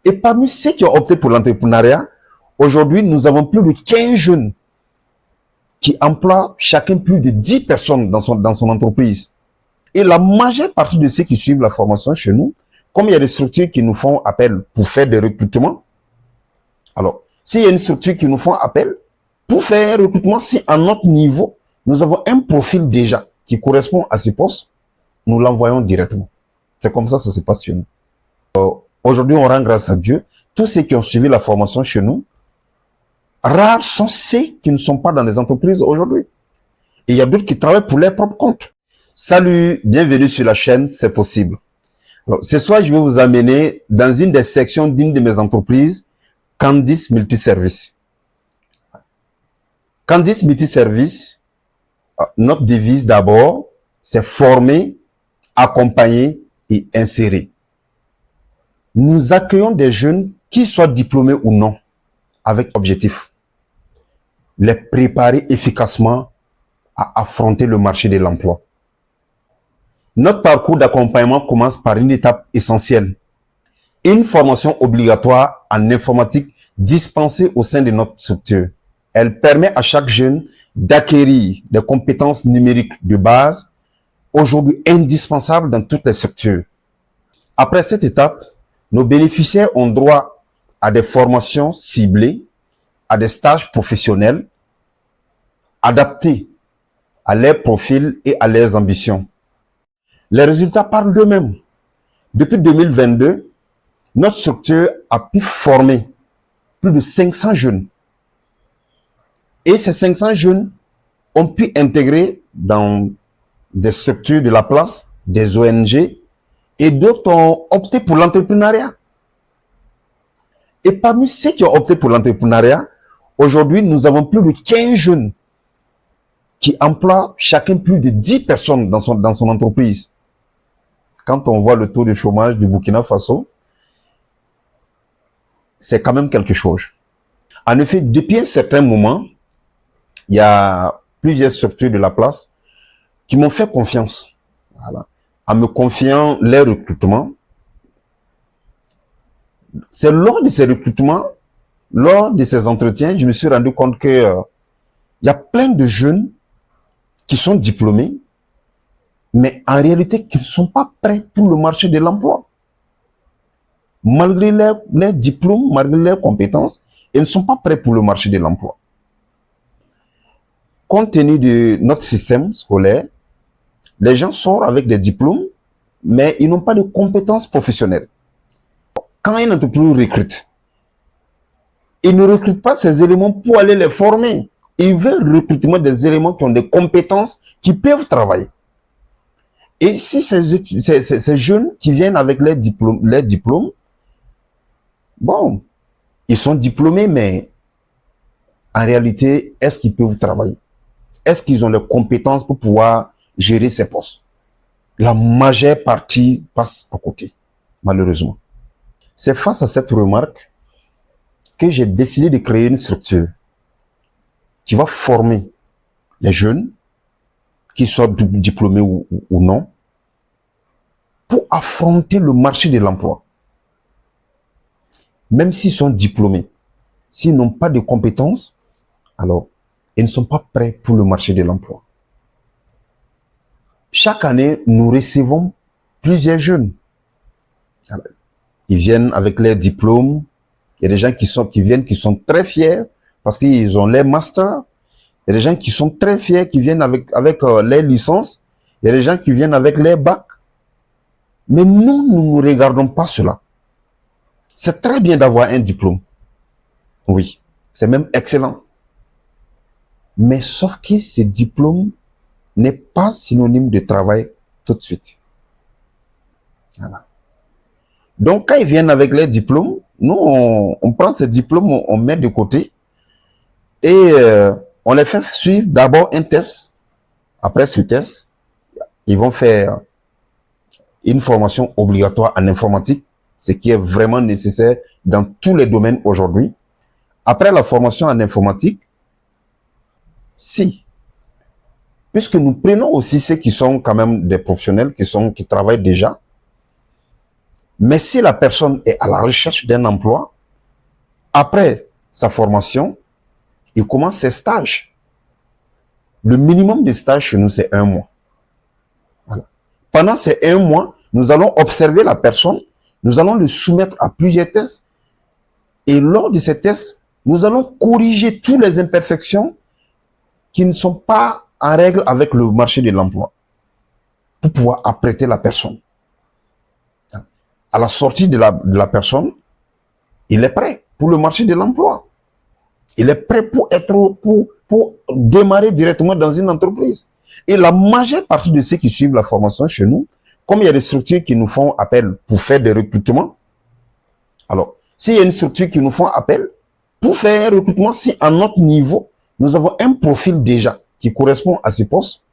Et parmi ceux qui ont opté pour l'entrepreneuriat, aujourd'hui, nous avons plus de 15 jeunes qui emploient chacun plus de 10 personnes dans son entreprise. Et la majeure partie de ceux qui suivent la formation chez nous, comme il y a des structures qui nous font appel pour faire des recrutements, alors, s'il y a une structure qui nous font appel pour faire un recrutement, si à notre niveau, nous avons un profil déjà qui correspond à ce poste, nous l'envoyons directement. C'est comme ça se passe chez nous. Aujourd'hui, on rend grâce à Dieu. Tous ceux qui ont suivi la formation chez nous, rares sont ceux qui ne sont pas dans les entreprises aujourd'hui. Et il y a d'autres qui travaillent pour leur propre compte. Salut, bienvenue sur la chaîne, c'est possible. Alors, ce soir, je vais vous amener dans une des sections d'une de mes entreprises, Candice Multiservice. Candice Multiservice, notre devise d'abord, c'est former, accompagner et insérer. Nous accueillons des jeunes, qui soient diplômés ou non, avec objectif. Les préparer efficacement à affronter le marché de l'emploi. Notre parcours d'accompagnement commence par une étape essentielle. Une formation obligatoire en informatique dispensée au sein de notre structure. Elle permet à chaque jeune d'acquérir des compétences numériques de base, aujourd'hui indispensables dans toutes les structures. Après cette étape, nos bénéficiaires ont droit à des formations ciblées, à des stages professionnels, adaptés à leurs profils et à leurs ambitions. Les résultats parlent d'eux-mêmes. Depuis 2022, notre structure a pu former plus de 500 jeunes. Et ces 500 jeunes ont pu intégrer dans des structures de la place, des ONG, et d'autres ont opté pour l'entrepreneuriat. Et parmi ceux qui ont opté pour l'entrepreneuriat, aujourd'hui, nous avons plus de 15 jeunes qui emploient chacun plus de 10 personnes dans son entreprise. Quand on voit le taux de chômage du Burkina Faso, c'est quand même quelque chose. En effet, depuis un certain moment, il y a plusieurs structures de la place qui m'ont fait confiance, voilà, en me confiant les recrutements. C'est lors de ces recrutements, lors de ces entretiens, je me suis rendu compte que il y a plein de jeunes qui sont diplômés, mais en réalité qui ne sont pas prêts pour le marché de l'emploi. Malgré leurs diplômes, malgré leurs compétences, ils ne sont pas prêts pour le marché de l'emploi. Compte tenu de notre système scolaire, les gens sortent avec des diplômes, mais ils n'ont pas de compétences professionnelles. Quand une entreprise recrute, il ne recrute pas ces éléments pour aller les former. Il veut recruter des éléments qui ont des compétences, qui peuvent travailler. Et si ces jeunes qui viennent avec leurs diplômes, bon, ils sont diplômés, mais en réalité, est-ce qu'ils peuvent travailler? Est-ce qu'ils ont les compétences pour pouvoir gérer ces postes? La majeure partie passe à côté, malheureusement. C'est face à cette remarque que j'ai décidé de créer une structure qui va former les jeunes, qu'ils soient diplômés ou non, pour affronter le marché de l'emploi. Même s'ils sont diplômés, s'ils n'ont pas de compétences, alors ils ne sont pas prêts pour le marché de l'emploi. Chaque année, nous recevons plusieurs jeunes. Alors, ils viennent avec leurs diplômes. Il y a des gens qui viennent, qui sont très fiers parce qu'ils ont leur master. Il y a des gens qui sont très fiers, qui viennent avec leur licence. Il y a des gens qui viennent avec leur bac. Mais nous ne regardons pas cela. C'est très bien d'avoir un diplôme. Oui, c'est même excellent. Mais sauf que ce diplôme n'est pas synonyme de travail tout de suite. Voilà. Donc, quand ils viennent avec les diplômes, nous, on prend ces diplômes, on met de côté et on les fait suivre d'abord un test. Après ce test, ils vont faire une formation obligatoire en informatique, ce qui est vraiment nécessaire dans tous les domaines aujourd'hui. Après la formation en informatique, puisque nous prenons aussi ceux qui sont quand même des professionnels, qui travaillent déjà, Mais si la personne est à la recherche d'un emploi, après sa formation, il commence ses stages. Le minimum de stage chez nous, c'est 1 mois. Voilà. Pendant ces 1 mois, nous allons observer la personne, nous allons le soumettre à plusieurs tests, et lors de ces tests, nous allons corriger toutes les imperfections qui ne sont pas en règle avec le marché de l'emploi, pour pouvoir apprêter la personne. À la sortie de la personne, il est prêt pour le marché de l'emploi. Il est prêt pour démarrer directement dans une entreprise. Et la majeure partie de ceux qui suivent la formation chez nous, comme il y a des structures qui nous font appel pour faire des recrutements, alors, s'il y a une structure qui nous font appel pour faire un recrutement, si à notre niveau, nous avons un profil déjà qui correspond à ce poste,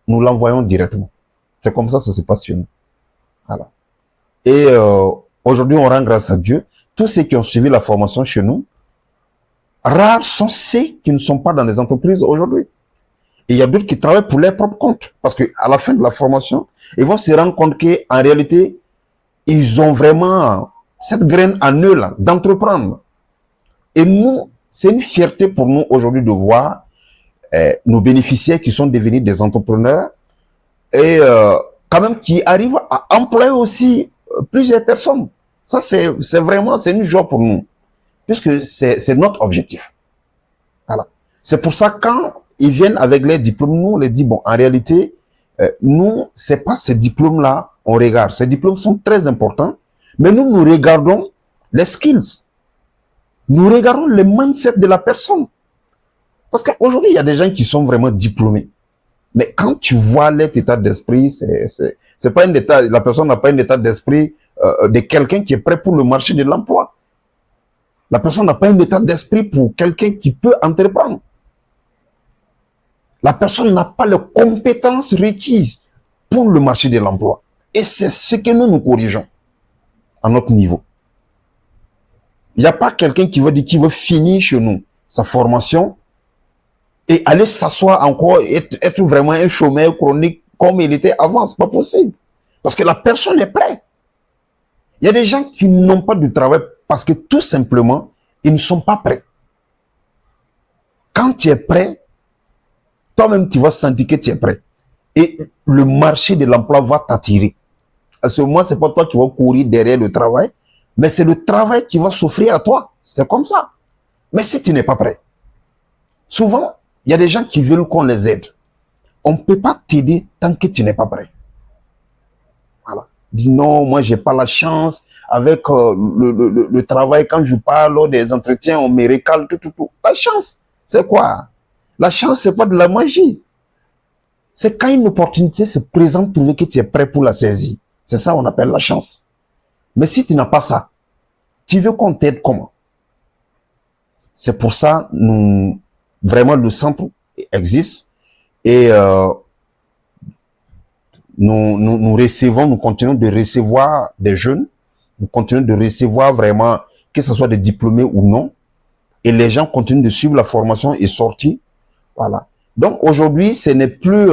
nous l'envoyons directement. C'est comme ça se passe chez nous. Voilà. Et aujourd'hui, on rend grâce à Dieu. Tous ceux qui ont suivi la formation chez nous, rares sont ceux qui ne sont pas dans les entreprises aujourd'hui. Et il y a d'autres qui travaillent pour leur propre compte. Parce qu'à la fin de la formation, ils vont se rendre compte qu'en réalité, ils ont vraiment cette graine en eux là, d'entreprendre. Et nous, c'est une fierté pour nous aujourd'hui de voir nos bénéficiaires qui sont devenus des entrepreneurs et quand même qui arrivent à employer aussi plusieurs personnes. Ça, c'est vraiment, c'est une joie pour nous, puisque c'est notre objectif. Voilà. C'est pour ça, quand ils viennent avec les diplômes, nous, on les dit, bon, en réalité, nous, c'est pas ces diplômes-là, on regarde. Ces diplômes sont très importants, mais nous regardons les skills. Nous regardons le mindset de la personne. Parce qu'aujourd'hui, il y a des gens qui sont vraiment diplômés. Mais quand tu vois leur état d'esprit, c'est pas un état, la personne n'a pas un état d'esprit de quelqu'un qui est prêt pour le marché de l'emploi. La personne n'a pas un état d'esprit pour quelqu'un qui peut entreprendre. La personne n'a pas les compétences requises pour le marché de l'emploi. Et c'est ce que nous corrigeons à notre niveau. Il n'y a pas quelqu'un qui veut dire qu'il veut finir chez nous sa formation et aller s'asseoir encore, être vraiment un chômeur chronique comme il était avant. C'est pas possible. Parce que la personne est prête. Il y a des gens qui n'ont pas de travail parce que tout simplement, ils ne sont pas prêts. Quand tu es prêt, toi-même, tu vas sentir que tu es prêt. Et le marché de l'emploi va t'attirer. À ce moment, c'est pas toi qui vas courir derrière le travail, mais c'est le travail qui va s'offrir à toi. C'est comme ça. Mais si tu n'es pas prêt, souvent, il y a des gens qui veulent qu'on les aide. On ne peut pas t'aider tant que tu n'es pas prêt. Voilà. Dis non, moi, j'ai pas la chance. Avec le travail, quand je parle lors des entretiens, on me récale, tout. La chance, c'est quoi? La chance, c'est pas de la magie. C'est quand une opportunité se présente, trouver que tu es prêt pour la saisir. C'est ça qu'on appelle la chance. Mais si tu n'as pas ça, tu veux qu'on t'aide comment? C'est pour ça, vraiment, le centre existe et nous recevons, nous continuons de recevoir des jeunes, nous continuons de recevoir vraiment, que ce soit des diplômés ou non, et les gens continuent de suivre la formation et sortir. Voilà. Donc aujourd'hui, ce n'est plus,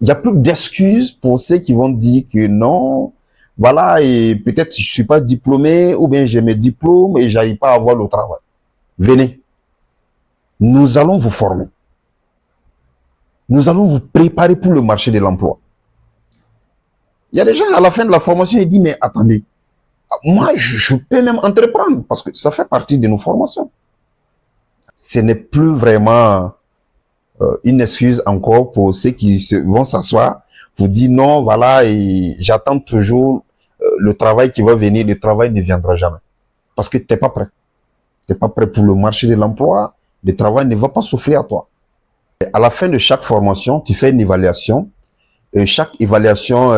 il n'y a plus d'excuses pour ceux qui vont dire que non, voilà, et peut-être je suis pas diplômé, ou bien j'ai mes diplômes et j'arrive pas à avoir le travail. Venez. Nous allons vous former. Nous allons vous préparer pour le marché de l'emploi. Il y a des gens à la fin de la formation, ils disent, mais attendez, moi, je peux même entreprendre parce que ça fait partie de nos formations. Ce n'est plus vraiment une excuse encore pour ceux qui vont s'asseoir, vous dire non, voilà, et j'attends toujours le travail qui va venir, le travail ne viendra jamais. Parce que tu n'es pas prêt. Tu n'es pas prêt pour le marché de l'emploi, le travail ne va pas s'offrir à toi. Et à la fin de chaque formation, tu fais une évaluation, et chaque évaluation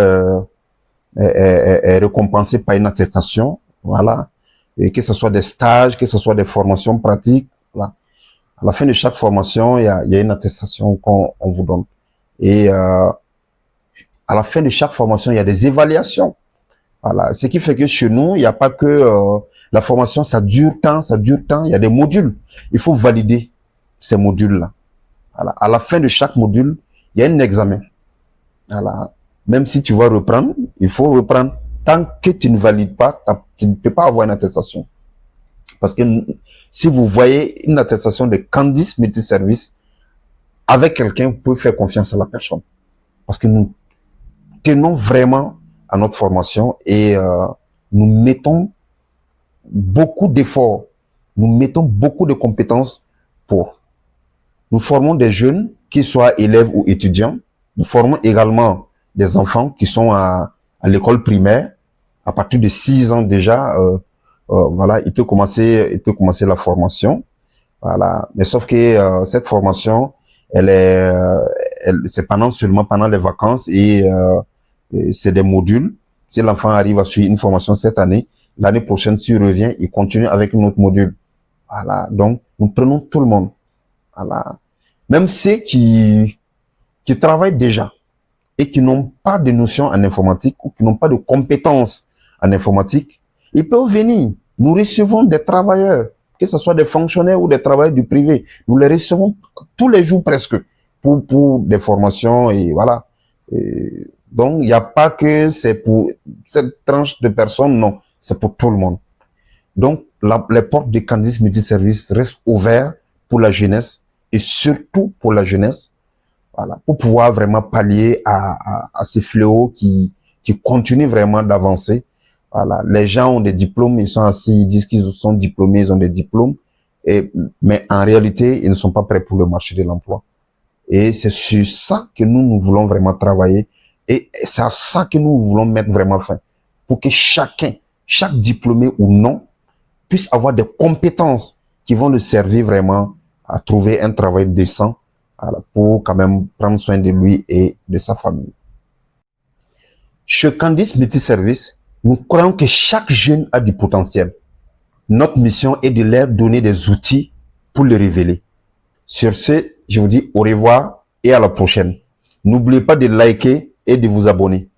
est récompensée par une attestation, voilà, et que ce soit des stages, que ce soit des formations pratiques, voilà. À la fin de chaque formation, il y a une attestation qu'on vous donne. Et à la fin de chaque formation, il y a des évaluations. Voilà. Ce qui fait que chez nous, il n'y a pas que la formation, ça dure tant. Il y a des modules. Il faut valider ces modules-là. Voilà. À la fin de chaque module, il y a un examen. Voilà. Même si tu vas reprendre, il faut reprendre. Tant que tu ne valides pas, tu ne peux pas avoir une attestation. Parce que si vous voyez une attestation de Candice Multiservice avec quelqu'un, vous pouvez faire confiance à la personne. Parce que nous tenons vraiment à notre formation et nous mettons beaucoup d'efforts, nous mettons beaucoup de compétences pour. Nous formons des jeunes, qu'ils soient élèves ou étudiants. Nous formons également des enfants qui sont à l'école primaire. À partir de 6 ans déjà, voilà, il peut commencer la formation. Voilà. Mais sauf que cette formation, c'est seulement pendant les vacances et c'est des modules. Si l'enfant arrive à suivre une formation cette année, l'année prochaine, s'il revient, il continue avec un autre module. Voilà. Donc, nous prenons tout le monde. Voilà. Même ceux qui travaillent déjà et qui n'ont pas de notions en informatique ou qui n'ont pas de compétences en informatique, ils peuvent venir. Nous recevons des travailleurs, que ce soit des fonctionnaires ou des travailleurs du privé. Nous les recevons tous les jours presque pour des formations et voilà. Et donc, il n'y a pas que c'est pour cette tranche de personnes, non. C'est pour tout le monde. Donc, les portes de Candice Multiservice restent ouvertes pour la jeunesse et surtout pour la jeunesse, voilà, pour pouvoir vraiment pallier à ces fléaux qui continuent vraiment d'avancer. Voilà, les gens ont des diplômes, ils sont assis, ils disent qu'ils sont diplômés, ils ont des diplômes, mais en réalité, ils ne sont pas prêts pour le marché de l'emploi. Et c'est sur ça que nous voulons vraiment travailler et c'est à ça que nous voulons mettre vraiment fin. Pour que chacun, chaque diplômé ou non, puisse avoir des compétences qui vont le servir vraiment à trouver un travail décent, voilà, pour quand même prendre soin de lui et de sa famille. Chez Candice Multiservice, nous croyons que chaque jeune a du potentiel. Notre mission est de leur donner des outils pour le révéler. Sur ce, je vous dis au revoir et à la prochaine. N'oubliez pas de liker et de vous abonner.